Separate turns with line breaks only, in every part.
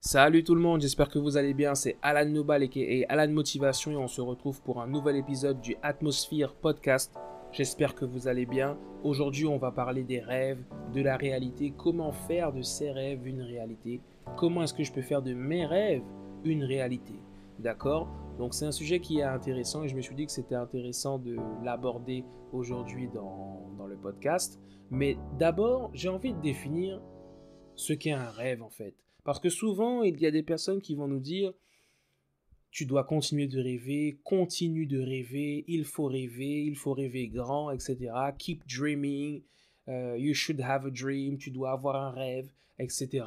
Salut tout le monde, j'espère que vous allez bien, c'est Alan Nobal et Alan Motivation et on se retrouve pour un nouvel épisode du Atmosphere Podcast. J'espère que vous allez bien. Aujourd'hui on va parler des rêves, de la réalité, comment faire de ces rêves une réalité, comment est-ce que je peux faire de mes rêves une réalité, d'accord? Donc c'est un sujet qui est intéressant et je me suis dit que c'était intéressant de l'aborder aujourd'hui dans le podcast. Mais d'abord j'ai envie de définir ce qu'est un rêve en fait. Parce que souvent, il y a des personnes qui vont nous dire tu dois continuer de rêver, continue de rêver, il faut rêver grand, etc. Keep dreaming, you should have a dream, tu dois avoir un rêve, etc.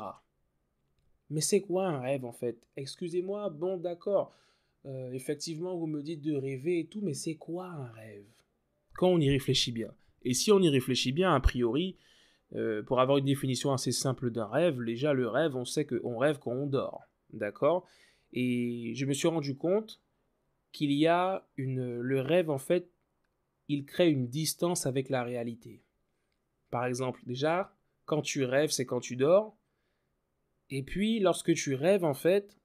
Mais c'est quoi un rêve en fait? Excusez-moi, bon d'accord, effectivement vous me dites de rêver et tout, mais c'est quoi un rêve? Quand on y réfléchit bien. Et si on y réfléchit bien, a priori, pour avoir une définition assez simple d'un rêve, déjà le rêve, on sait qu'on rêve quand on dort, d'accord? Et je me suis rendu compte qu'il y a le rêve en fait, il crée une distance avec la réalité. Par exemple, déjà, quand tu rêves, c'est quand tu dors, et puis lorsque tu rêves en fait,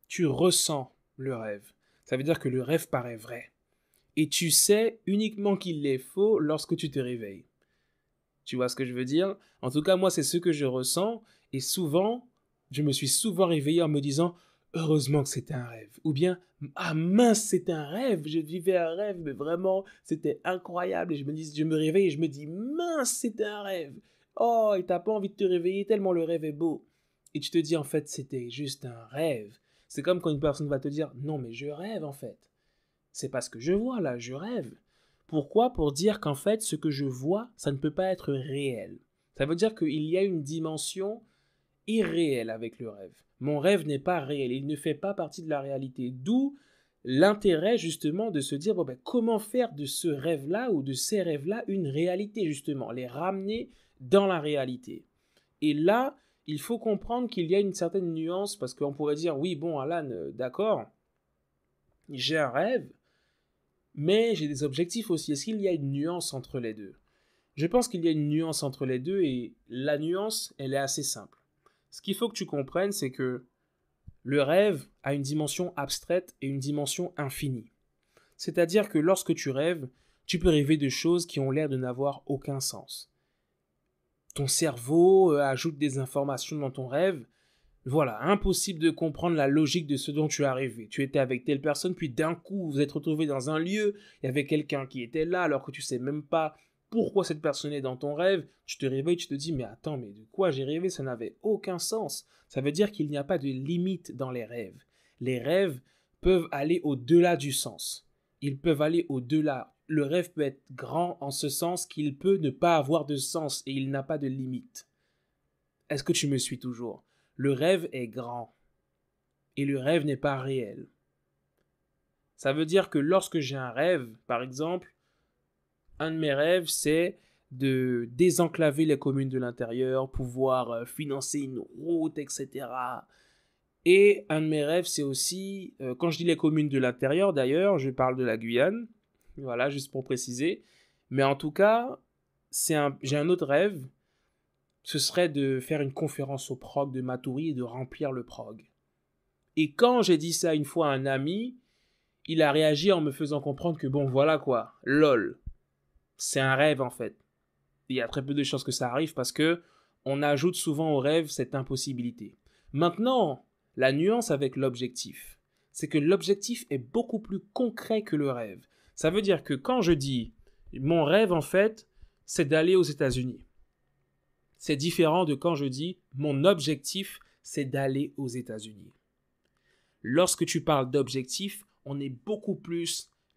tu ressens le rêve. Ça veut dire que le rêve paraît vrai. Et tu sais uniquement qu'il est faux lorsque tu te réveilles. Tu vois ce que je veux dire? En tout cas, moi, c'est ce que je ressens. Et souvent, je me suis souvent réveillé en me disant, heureusement que c'était un rêve. Ou bien, ah mince, c'était un rêve. Je vivais un rêve, mais vraiment, c'était incroyable. Et je me réveille et je me dis, mince, c'était un rêve. Oh, et t'as pas envie de te réveiller tellement le rêve est beau. Et tu te dis, en fait, c'était juste un rêve. C'est comme quand une personne va te dire, non, mais je rêve, en fait. C'est pas ce que je vois là, je rêve. Pourquoi? Pour dire qu'en fait, ce que je vois, ça ne peut pas être réel. Ça veut dire qu'il y a une dimension irréelle avec le rêve. Mon rêve n'est pas réel, il ne fait pas partie de la réalité. D'où l'intérêt justement de se dire, bon ben, comment faire de ce rêve-là ou de ces rêves-là une réalité justement, les ramener dans la réalité. Et là, il faut comprendre qu'il y a une certaine nuance, parce qu'on pourrait dire, oui, bon, Alan, d'accord, j'ai un rêve, mais j'ai des objectifs aussi. Est-ce qu'il y a une nuance entre les deux? Je pense qu'il y a une nuance entre les deux et la nuance, elle est assez simple. Ce qu'il faut que tu comprennes, c'est que le rêve a une dimension abstraite et une dimension infinie. C'est-à-dire que lorsque tu rêves, tu peux rêver de choses qui ont l'air de n'avoir aucun sens. Ton cerveau ajoute des informations dans ton rêve. Voilà, impossible de comprendre la logique de ce dont tu as rêvé. Tu étais avec telle personne, puis d'un coup, vous êtes retrouvé dans un lieu, il y avait quelqu'un qui était là, alors que tu sais même pas pourquoi cette personne est dans ton rêve. Tu te réveilles, tu te dis, mais attends, mais de quoi j'ai rêvé? Ça n'avait aucun sens. Ça veut dire qu'il n'y a pas de limite dans les rêves. Les rêves peuvent aller au-delà du sens. Ils peuvent aller au-delà. Le rêve peut être grand en ce sens qu'il peut ne pas avoir de sens et il n'a pas de limite. Est-ce que tu me suis toujours? Le rêve est grand et le rêve n'est pas réel. Ça veut dire que lorsque j'ai un rêve, par exemple, un de mes rêves, c'est de désenclaver les communes de l'intérieur, pouvoir financer une route, etc. Et un de mes rêves, c'est aussi, quand je dis les communes de l'intérieur, d'ailleurs, je parle de la Guyane, voilà, juste pour préciser. Mais en tout cas, j'ai un autre rêve, ce serait de faire une conférence au prog de Matoury et de remplir le prog. Et quand j'ai dit ça une fois à un ami, il a réagi en me faisant comprendre que bon voilà quoi, lol, c'est un rêve en fait. Il y a très peu de chances que ça arrive parce que on ajoute souvent au rêve cette impossibilité. Maintenant, la nuance avec l'objectif, c'est que l'objectif est beaucoup plus concret que le rêve. Ça veut dire que quand je dis mon rêve en fait, c'est d'aller aux États-Unis. C'est différent de quand je dis mon objectif, c'est d'aller aux États-Unis. Lorsque tu parles d'objectif,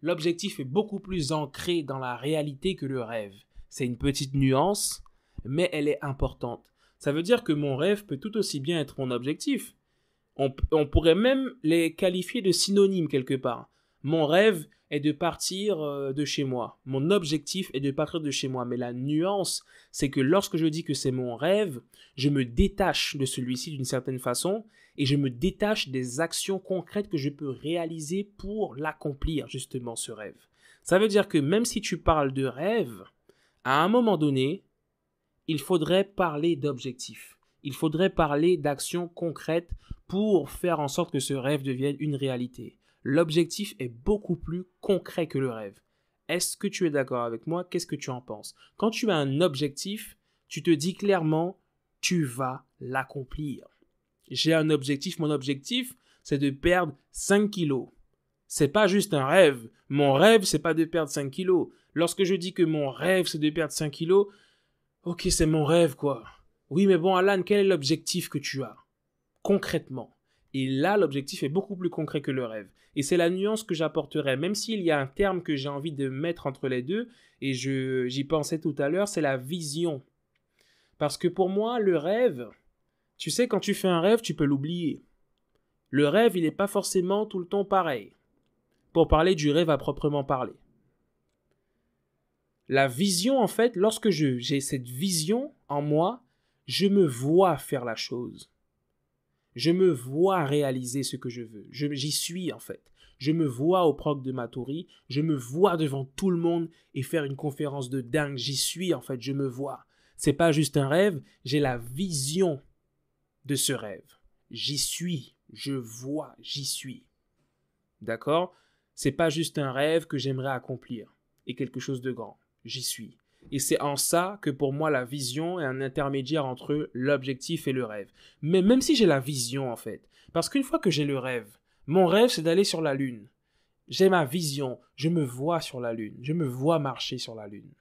l'objectif est beaucoup plus ancré dans la réalité que le rêve. C'est une petite nuance, mais elle est importante. Ça veut dire que mon rêve peut tout aussi bien être mon objectif. On pourrait même les qualifier de synonymes quelque part. Mon rêve est de partir de chez moi. Mon objectif est de partir de chez moi. Mais la nuance, c'est que lorsque je dis que c'est mon rêve, je me détache de celui-ci d'une certaine façon et je me détache des actions concrètes que je peux réaliser pour l'accomplir, justement, ce rêve. Ça veut dire que même si tu parles de rêve, à un moment donné, il faudrait parler d'objectif. Il faudrait parler d'actions concrètes pour faire en sorte que ce rêve devienne une réalité. L'objectif est beaucoup plus concret que le rêve. Est-ce que tu es d'accord avec moi? Qu'est-ce que tu en penses? Quand tu as un objectif, tu te dis clairement, tu vas l'accomplir. J'ai un objectif, mon objectif, c'est de perdre 5 kilos. C'est pas juste un rêve. Mon rêve, c'est pas de perdre 5 kilos. Lorsque je dis que mon rêve, c'est de perdre 5 kilos, ok, c'est mon rêve, quoi. Oui, mais bon, Alan, quel est l'objectif que tu as? Concrètement. Et là, l'objectif est beaucoup plus concret que le rêve. Et c'est la nuance que j'apporterai, même s'il y a un terme que j'ai envie de mettre entre les deux, et j'y pensais tout à l'heure, c'est la vision. Parce que pour moi, le rêve, tu sais, quand tu fais un rêve, tu peux l'oublier. Le rêve, il n'est pas forcément tout le temps pareil. Pour parler du rêve à proprement parler. La vision, en fait, lorsque j'ai cette vision en moi, je me vois faire la chose. Je me vois réaliser ce que je veux. J'y suis, en fait. Je me vois au proc de Maturi. Je me vois devant tout le monde et faire une conférence de dingue. J'y suis, en fait. Je me vois. C'est pas juste un rêve. J'ai la vision de ce rêve. J'y suis. Je vois. J'y suis. D'accord? C'est pas juste un rêve que j'aimerais accomplir et quelque chose de grand. J'y suis. Et c'est en ça que pour moi la vision est un intermédiaire entre l'objectif et le rêve. Mais même si j'ai la vision en fait, parce qu'une fois que j'ai le rêve, mon rêve c'est d'aller sur la lune. J'ai ma vision, je me vois sur la lune, je me vois marcher sur la lune.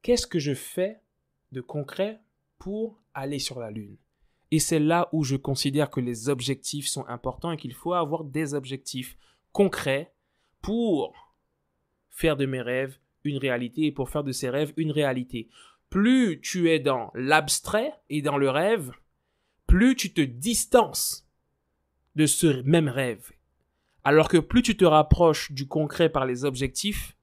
Qu'est-ce que je fais de concret pour aller sur la lune? Et c'est là où je considère que les objectifs sont importants et qu'il faut avoir des objectifs concret pour faire de mes rêves une réalité et pour faire de ces rêves une réalité. Plus tu es dans l'abstrait et dans le rêve, plus tu te distances de ce même rêve. Alors que plus tu te rapproches du concret par les objectifs,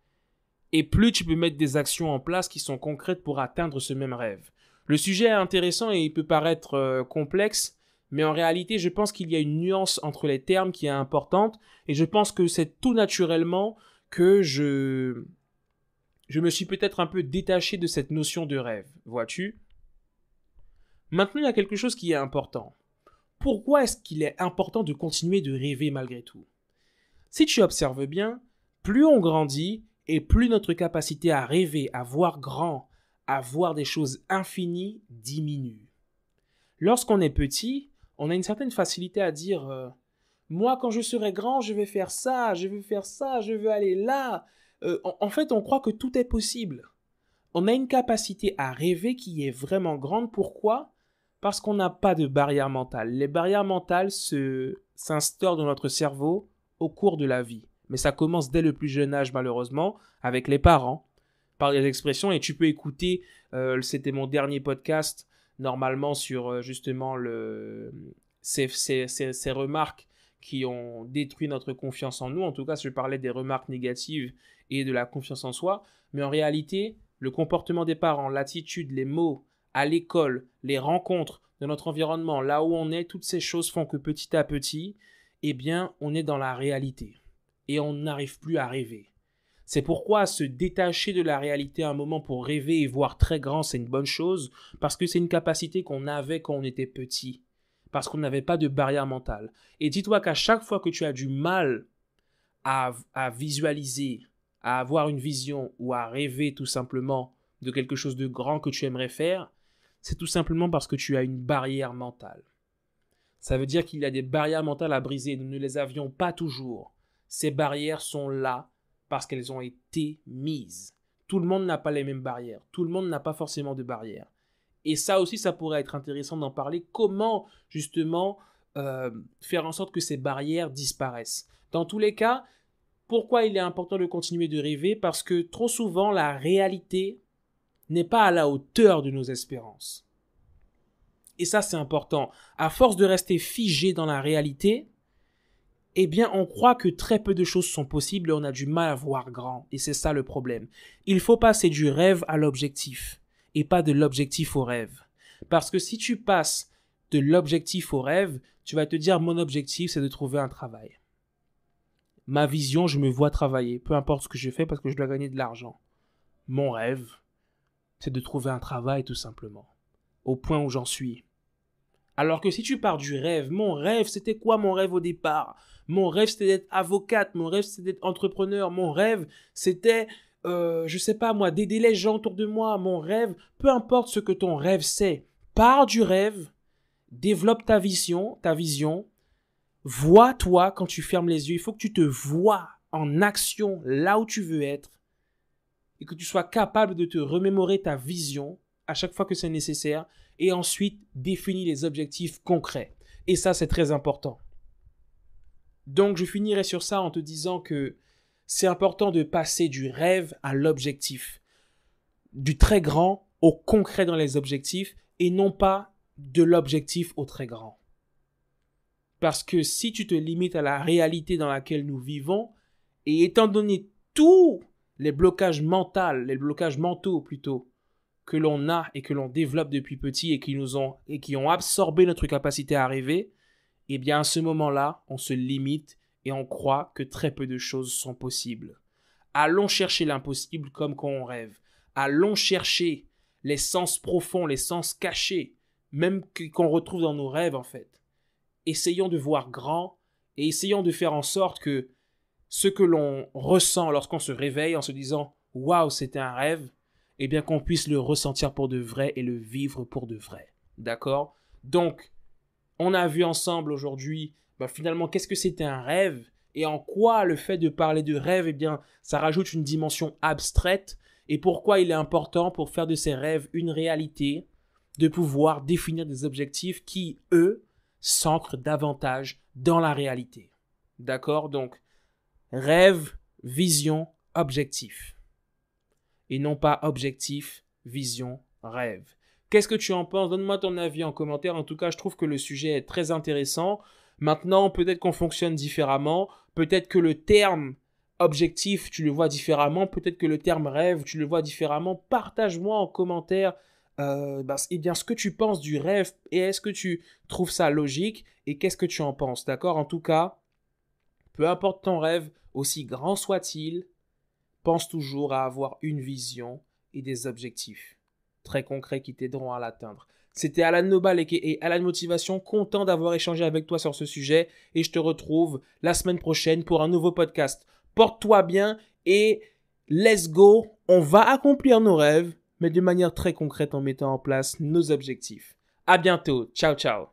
et plus tu peux mettre des actions en place qui sont concrètes pour atteindre ce même rêve. Le sujet est intéressant et il peut paraître complexe, mais en réalité, je pense qu'il y a une nuance entre les termes qui est importante et je pense que c'est tout naturellement que je me suis peut-être un peu détaché de cette notion de rêve, vois-tu? Maintenant, il y a quelque chose qui est important. Pourquoi est-ce qu'il est important de continuer de rêver malgré tout? Si tu observes bien, plus on grandit et plus notre capacité à rêver, à voir grand, à voir des choses infinies diminue. Lorsqu'on est petit, on a une certaine facilité à dire moi, quand je serai grand, je vais faire ça, je veux faire ça, je veux aller là. En fait, on croit que tout est possible. On a une capacité à rêver qui est vraiment grande. Pourquoi? Parce qu'on n'a pas de barrière mentale. Les barrières mentales s'instaurent dans notre cerveau au cours de la vie. Mais ça commence dès le plus jeune âge, malheureusement, avec les parents, par les expressions. Et tu peux écouter, c'était mon dernier podcast, normalement sur justement ces remarques qui ont détruit notre confiance en nous. En tout cas, je parlais des remarques négatives et de la confiance en soi. Mais en réalité, le comportement des parents, l'attitude, les mots, à l'école, les rencontres de notre environnement, là où on est, toutes ces choses font que petit à petit, eh bien, on est dans la réalité. Et on n'arrive plus à rêver. C'est pourquoi se détacher de la réalité un moment pour rêver et voir très grand, c'est une bonne chose, parce que c'est une capacité qu'on avait quand on était petit. Parce qu'on n'avait pas de barrière mentale. Et dis-toi qu'à chaque fois que tu as du mal à visualiser, à avoir une vision ou à rêver tout simplement de quelque chose de grand que tu aimerais faire, c'est tout simplement parce que tu as une barrière mentale. Ça veut dire qu'il y a des barrières mentales à briser. Nous ne les avions pas toujours. Ces barrières sont là parce qu'elles ont été mises. Tout le monde n'a pas les mêmes barrières. Tout le monde n'a pas forcément de barrières. Et ça aussi, ça pourrait être intéressant d'en parler. Comment, justement, faire en sorte que ces barrières disparaissent. Dans tous les cas, pourquoi il est important de continuer de rêver? Parce que trop souvent, la réalité n'est pas à la hauteur de nos espérances. Et ça, c'est important. À force de rester figé dans la réalité, eh bien, on croit que très peu de choses sont possibles et on a du mal à voir grand. Et c'est ça le problème. Il faut passer du rêve à l'objectif et pas de l'objectif au rêve. Parce que si tu passes de l'objectif au rêve, tu vas te dire mon objectif, c'est de trouver un travail. Ma vision, je me vois travailler, peu importe ce que je fais parce que je dois gagner de l'argent. Mon rêve, c'est de trouver un travail tout simplement. Au point où j'en suis. Alors que si tu pars du rêve, mon rêve, c'était quoi mon rêve au départ? Mon rêve, c'était d'être avocate, mon rêve, c'était d'être entrepreneur, mon rêve, c'était, je sais pas moi, d'aider les gens autour de moi, mon rêve, peu importe ce que ton rêve c'est, pars du rêve, développe ta vision, vois-toi quand tu fermes les yeux, il faut que tu te vois en action là où tu veux être et que tu sois capable de te remémorer ta vision à chaque fois que c'est nécessaire et ensuite définis les objectifs concrets. Et ça, c'est très important. Donc, je finirai sur ça en te disant que c'est important de passer du rêve à l'objectif, du très grand au concret dans les objectifs et non pas de l'objectif au très grand. Parce que si tu te limites à la réalité dans laquelle nous vivons, et étant donné tous les blocages mentaux plutôt, que l'on a et que l'on développe depuis petit et qui ont absorbé notre capacité à rêver, eh bien à ce moment-là, on se limite et on croit que très peu de choses sont possibles. Allons chercher l'impossible comme quand on rêve. Allons chercher les sens profonds, les sens cachés, même qu'on retrouve dans nos rêves en fait. Essayons de voir grand et essayons de faire en sorte que ce que l'on ressent lorsqu'on se réveille en se disant « Waouh, c'était un rêve », eh bien qu'on puisse le ressentir pour de vrai et le vivre pour de vrai. D'accord? Donc, on a vu ensemble aujourd'hui, finalement, qu'est-ce que c'était un rêve et en quoi le fait de parler de rêve, eh bien, ça rajoute une dimension abstraite et pourquoi il est important pour faire de ces rêves une réalité, de pouvoir définir des objectifs qui, eux, s'ancrent davantage dans la réalité. D'accord? Donc, rêve, vision, objectif. Et non pas objectif, vision, rêve. Qu'est-ce que tu en penses? Donne-moi ton avis en commentaire. En tout cas, je trouve que le sujet est très intéressant. Maintenant, peut-être qu'on fonctionne différemment. Peut-être que le terme objectif, tu le vois différemment. Peut-être que le terme rêve, tu le vois différemment. Partage-moi en commentaire ce que tu penses du rêve et est-ce que tu trouves ça logique et qu'est-ce que tu en penses, d'accord? En tout cas, peu importe ton rêve, aussi grand soit-il, pense toujours à avoir une vision et des objectifs très concrets qui t'aideront à l'atteindre. C'était Alan Nobal et Alan Motivation, content d'avoir échangé avec toi sur ce sujet et je te retrouve la semaine prochaine pour un nouveau podcast. Porte-toi bien et let's go, on va accomplir nos rêves mais de manière très concrète en mettant en place nos objectifs. À bientôt, ciao ciao.